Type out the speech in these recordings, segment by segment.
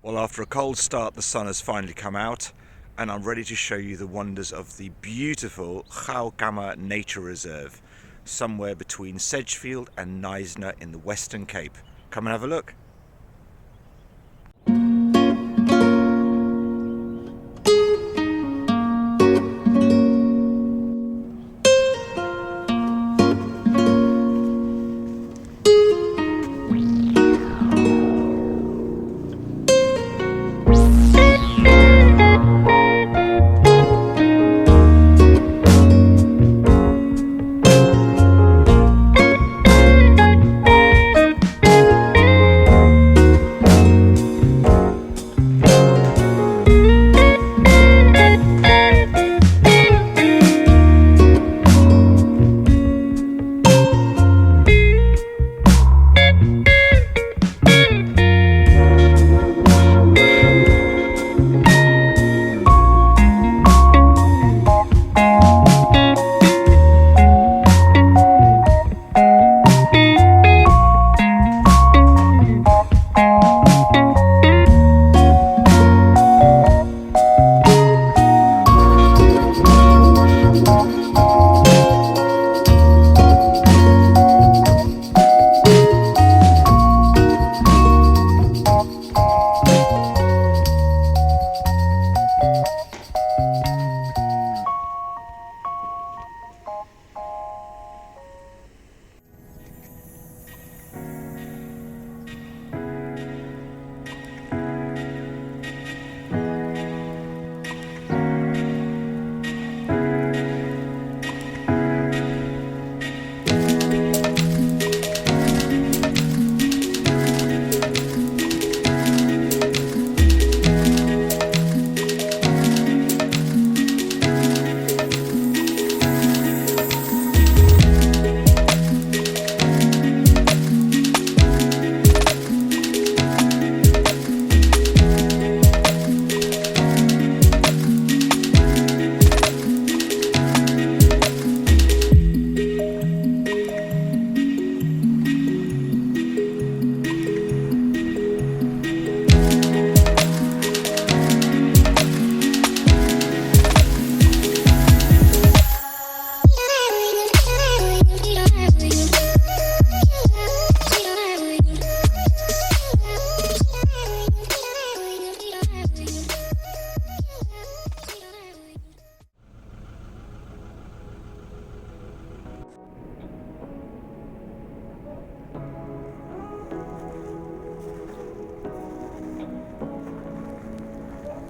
Well, after a cold start, the sun has finally come out, and I'm ready to show you the wonders of the beautiful Goukamma Nature Reserve, somewhere between Sedgefield and Neisner in the Western Cape. Come and have a look.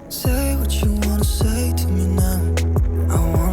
Say what you wanna say to me now. I wanna